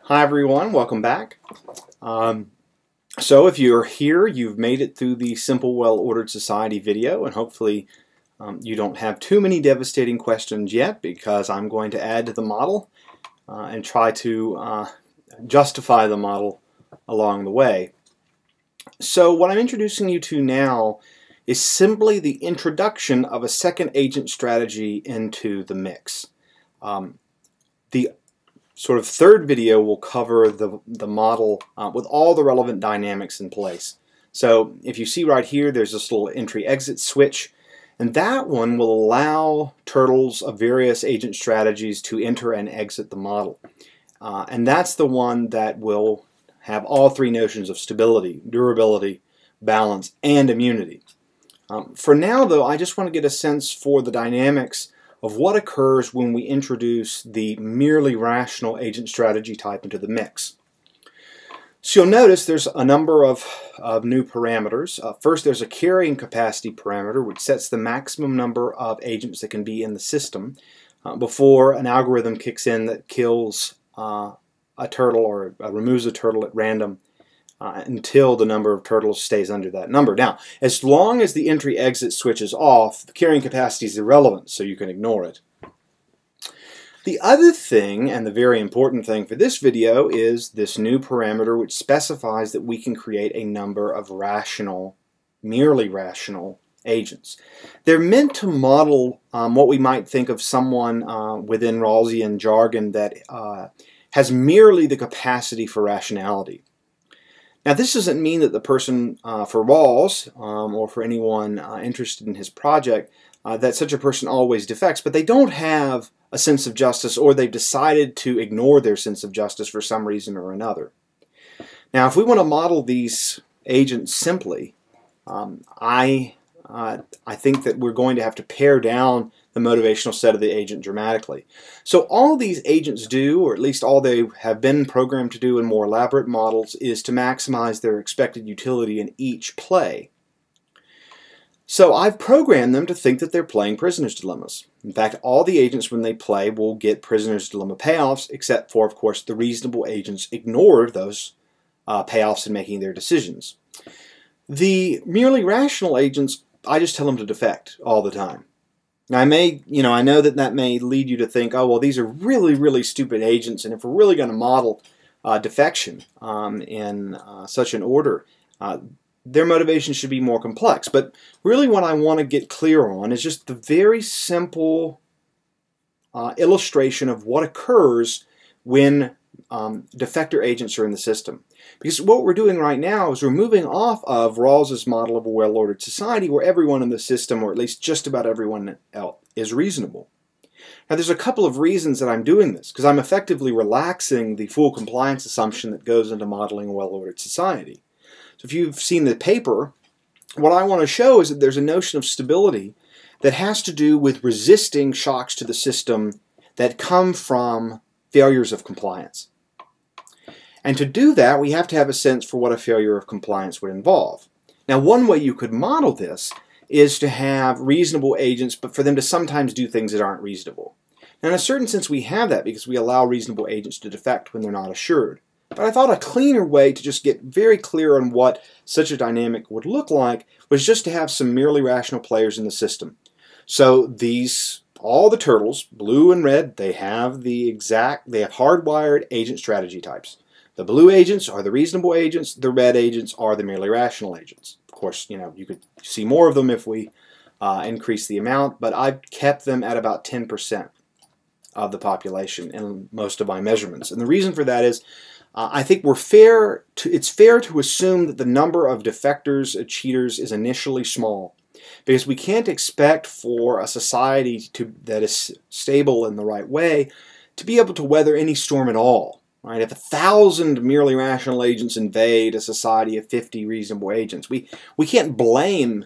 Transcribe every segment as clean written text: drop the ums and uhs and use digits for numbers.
Hi everyone, welcome back. So if you're here, you've made it through the Simple Well-Ordered Society video, and hopefully you don't have too many devastating questions yet, because I'm going to add to the model and try to justify the model along the way. So what I'm introducing you to now is simply the introduction of a second agent strategy into the mix. The sort of third video will cover the model with all the relevant dynamics in place. So if you see right here, there's this little entry-exit switch, and that one will allow turtles of various agent strategies to enter and exit the model. And that's the one that will have all three notions of stability, durability, balance, and immunity. For now, though, I just want to get a sense for the dynamics of what occurs when we introduce the merely rational agent strategy type into the mix. So you'll notice there's a number of new parameters. First, there's a carrying capacity parameter, which sets the maximum number of agents that can be in the system before an algorithm kicks in that kills a turtle or removes a turtle at random until the number of turtles stays under that number. Now, as long as the entry-exit switch is off, the carrying capacity is irrelevant, so you can ignore it. The other thing, and the very important thing for this video, is this new parameter which specifies that we can create a number of rational, merely rational agents. They're meant to model what we might think of someone within Rawlsian jargon that has merely the capacity for rationality. Now, this doesn't mean that the person for Rawls or for anyone interested in his project that such a person always defects, but they don't have a sense of justice, or they've decided to ignore their sense of justice for some reason or another. Now, if we want to model these agents simply, I think that we're going to have to pare down the motivational set of the agent dramatically. So all these agents do, or at least all they have been programmed to do in more elaborate models, is to maximize their expected utility in each play. So I've programmed them to think that they're playing Prisoner's Dilemmas. In fact, all the agents when they play will get Prisoner's Dilemma payoffs, except for, of course, the reasonable agents ignore those payoffs in making their decisions. The merely rational agents, I just tell them to defect all the time. Now, I know that may lead you to think, oh, well, these are really, really stupid agents, and if we're really going to model defection in such an order, their motivation should be more complex. But really what I want to get clear on is just the very simple illustration of what occurs when defector agents are in the system. Because what we're doing right now is we're moving off of Rawls's model of a well-ordered society where everyone in the system, or at least just about everyone else, is reasonable. Now, there's a couple of reasons that I'm doing this, because I'm effectively relaxing the full compliance assumption that goes into modeling a well-ordered society. So if you've seen the paper, what I want to show is that there's a notion of stability that has to do with resisting shocks to the system that come from failures of compliance. And to do that, we have to have a sense for what a failure of compliance would involve. Now, one way you could model this is to have reasonable agents, but for them to sometimes do things that aren't reasonable. Now, in a certain sense, we have that because we allow reasonable agents to defect when they're not assured. But I thought a cleaner way to just get very clear on what such a dynamic would look like was just to have some merely rational players in the system. So all the turtles, blue and red, they have hardwired agent strategy types. The blue agents are the reasonable agents, the red agents are the merely rational agents. Of course, you could see more of them if we increase the amount, but I've kept them at about 10% of the population in most of my measurements. And the reason for that is I think it's fair to assume that the number of defectors, cheaters, is initially small, because we can't expect for a society that is stable in the right way to be able to weather any storm at all. Right? If 1,000 merely rational agents invade a society of 50 reasonable agents, we can't blame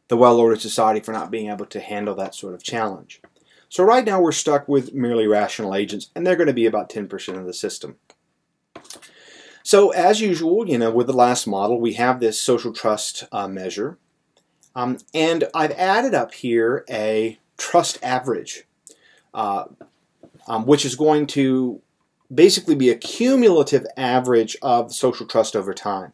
the well-ordered society for not being able to handle that sort of challenge. So right now we're stuck with merely rational agents, and they're going to be about 10% of the system. So as usual, with the last model, we have this social trust measure. And I've added up here a trust average, which is going to basically be a cumulative average of social trust over time.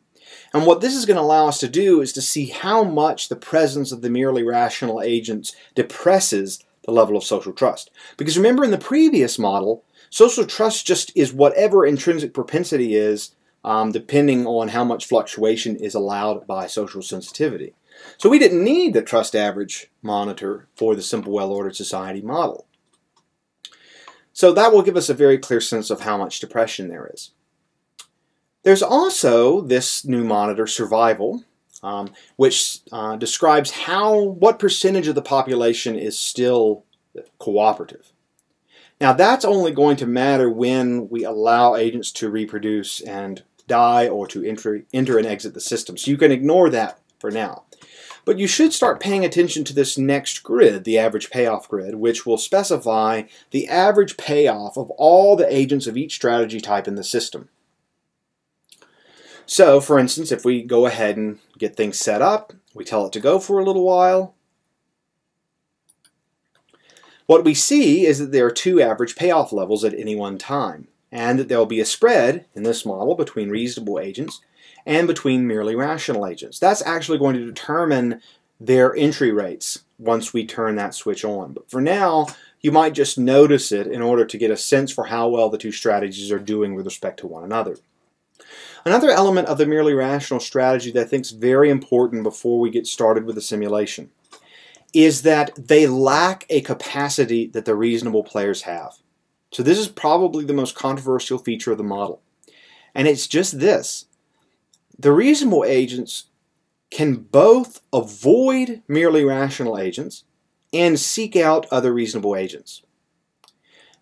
And what this is going to allow us to do is to see how much the presence of the merely rational agents depresses the level of social trust. Because remember, in the previous model, social trust just is whatever intrinsic propensity is, depending on how much fluctuation is allowed by social sensitivity. So we didn't need the trust average monitor for the simple well-ordered society model. So that will give us a very clear sense of how much depression there is. There's also this new monitor, survival, which describes what percentage of the population is still cooperative. Now that's only going to matter when we allow agents to reproduce and die or to enter and exit the system. So you can ignore that for now. But you should start paying attention to this next grid, the average payoff grid, which will specify the average payoff of all the agents of each strategy type in the system. So, for instance, if we go ahead and get things set up, we tell it to go for a little while, what we see is that there are two average payoff levels at any one time, and that there will be a spread in this model between reasonable agents and between merely rational agents. That's actually going to determine their entry rates once we turn that switch on. But for now, you might just notice it in order to get a sense for how well the two strategies are doing with respect to one another. Another element of the merely rational strategy that I think is very important before we get started with the simulation is that they lack a capacity that the reasonable players have. So this is probably the most controversial feature of the model. And it's just this. The reasonable agents can both avoid merely rational agents and seek out other reasonable agents.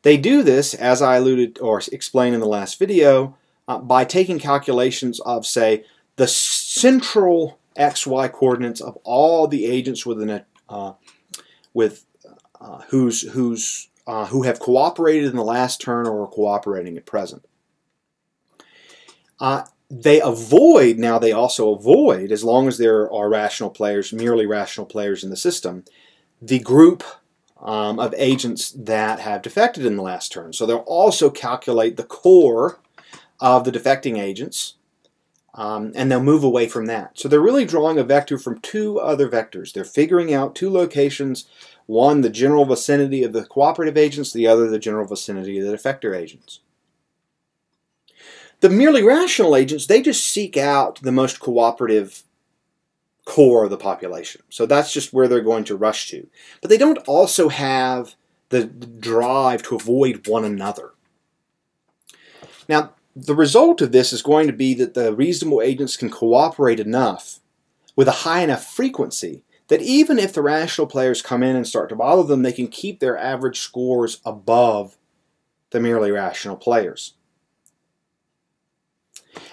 They do this, as I alluded or explained in the last video, by taking calculations of, say, the central XY coordinates of all the agents who have cooperated in the last turn or are cooperating at present. They also avoid, as long as there are rational players, merely rational players in the system, the group of agents that have defected in the last turn. So they'll also calculate the core of the defecting agents, and they'll move away from that. So they're really drawing a vector from two other vectors. They're figuring out two locations, one the general vicinity of the cooperative agents, the other the general vicinity of the defector agents. The merely rational agents, they just seek out the most cooperative core of the population. So that's just where they're going to rush to. But they don't also have the drive to avoid one another. Now, the result of this is going to be that the reasonable agents can cooperate enough with a high enough frequency that even if the rational players come in and start to bother them, they can keep their average scores above the merely rational players.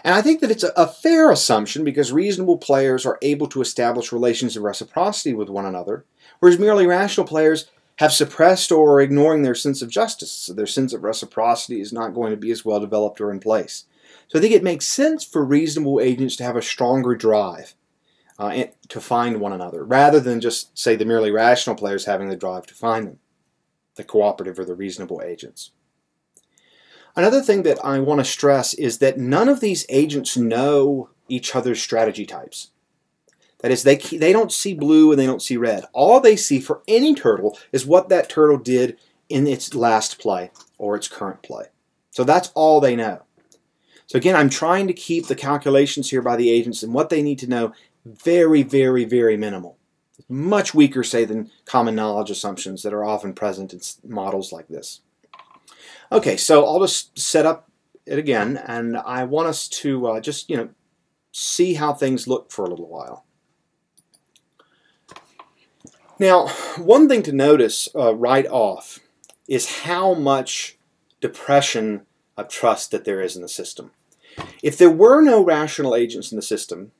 And I think that it's a fair assumption because reasonable players are able to establish relations of reciprocity with one another, whereas merely rational players have suppressed or are ignoring their sense of justice, so their sense of reciprocity is not going to be as well developed or in place. So I think it makes sense for reasonable agents to have a stronger drive to find one another, rather than just, say, the merely rational players having the drive to find them, the cooperative or the reasonable agents. Another thing that I want to stress is that none of these agents know each other's strategy types. That is, they don't see blue and they don't see red. All they see for any turtle is what that turtle did in its last play or its current play. So that's all they know. So again, I'm trying to keep the calculations here by the agents and what they need to know very, very, very minimal. Much weaker, say, than common knowledge assumptions that are often present in models like this. Okay, so I'll just set up it again, and I want us to just, see how things look for a little while. Now, one thing to notice right off is how much depression of trust that there is in the system. If there were no rational agents in the system,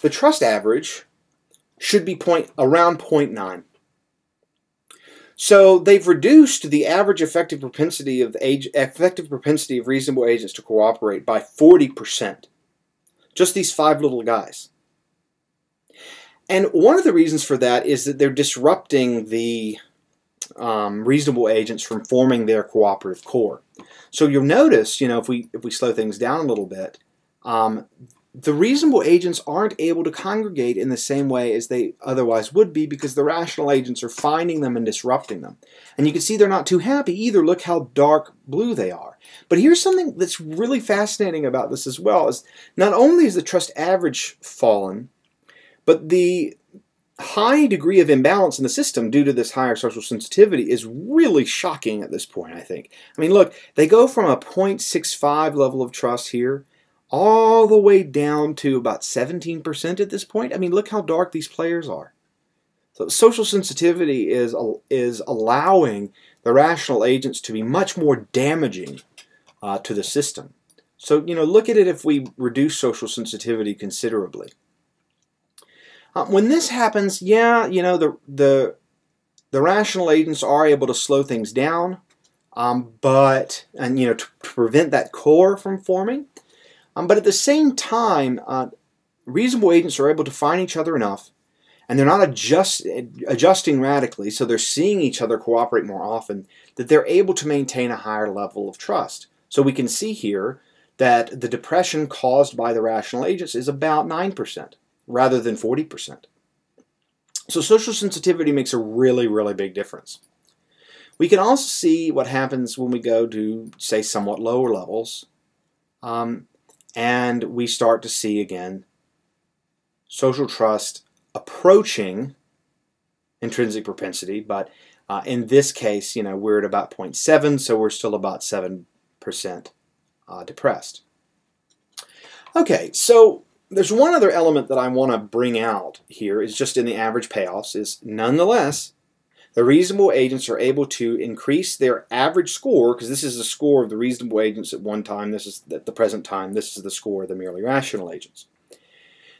the trust average should be around 0.9. So they've reduced the average effective propensity of reasonable agents to cooperate by 40%. Just these 5 little guys. And one of the reasons for that is that they're disrupting the reasonable agents from forming their cooperative core. So you'll notice, if we slow things down a little bit, the reasonable agents aren't able to congregate in the same way as they otherwise would be because the rational agents are finding them and disrupting them. And you can see they're not too happy either. Look how dark blue they are. But here's something that's really fascinating about this as well, is not only is the trust average fallen, but the high degree of imbalance in the system due to this higher social sensitivity is really shocking at this point, I think. I mean, look, they go from a 0.65 level of trust here all the way down to about 17% at this point. I mean, look how dark these players are. So social sensitivity is allowing the rational agents to be much more damaging to the system. So, look at it if we reduce social sensitivity considerably. When this happens, yeah, the rational agents are able to slow things down, to prevent that core from forming. But at the same time, reasonable agents are able to find each other enough, and they're not adjusting radically, so they're seeing each other cooperate more often, that they're able to maintain a higher level of trust. So we can see here that the depression caused by the rational agents is about 9%, rather than 40%. So social sensitivity makes a really, really big difference. We can also see what happens when we go to, say, somewhat lower levels, and we start to see, again, social trust approaching intrinsic propensity, but in this case, we're at about 0.7, so we're still about 7% depressed. Okay, so there's one other element that I want to bring out here, is just in the average payoffs, is nonetheless, the reasonable agents are able to increase their average score, because this is the score of the reasonable agents at one time, this is at the present time, this is the score of the merely rational agents.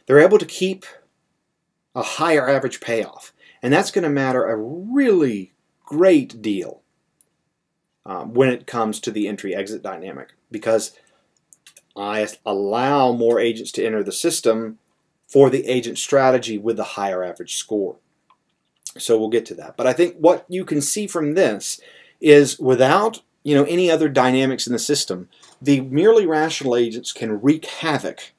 They're able to keep a higher average payoff, and that's going to matter a really great deal when it comes to the entry-exit dynamic, because I allow more agents to enter the system for the agent strategy with the higher average score. So we'll get to that. But I think what you can see from this is without any other dynamics in the system, the merely rational agents can wreak havoc,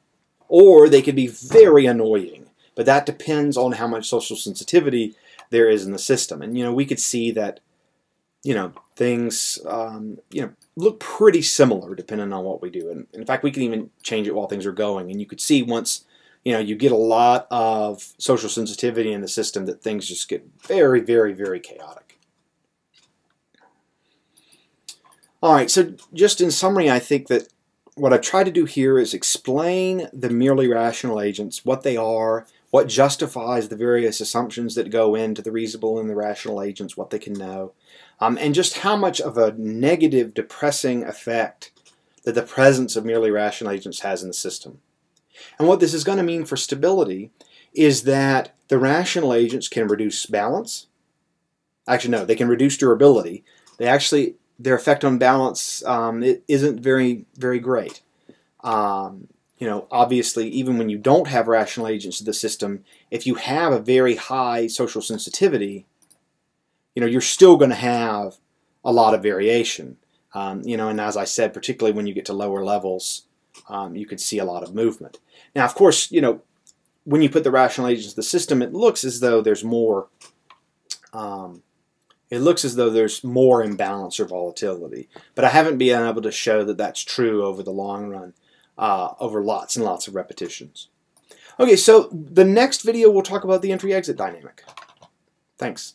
or they can be very annoying. But that depends on how much social sensitivity there is in the system. And we could see that things look pretty similar depending on what we do. And in fact, we can even change it while things are going. And you could see once you get a lot of social sensitivity in the system that things just get very, very, very chaotic. All right, so just in summary, I think that what I've tried to do here is explain the merely rational agents, what they are, what justifies the various assumptions that go into the reasonable and the rational agents, what they can know, and just how much of a negative, depressing effect that the presence of merely rational agents has in the system. And what this is going to mean for stability is that the rational agents can reduce balance. Actually, no, they can reduce durability. Their effect on balance it isn't very, very great. Obviously, even when you don't have rational agents in the system, if you have a very high social sensitivity, you're still going to have a lot of variation. And as I said, particularly when you get to lower levels, you could see a lot of movement. Now, of course, when you put the rational agents in the system, it looks as though there's more. It looks as though there's more imbalance or volatility, but I haven't been able to show that that's true over the long run, over lots and lots of repetitions. Okay, so the next video we'll talk about the entry-exit dynamic. Thanks.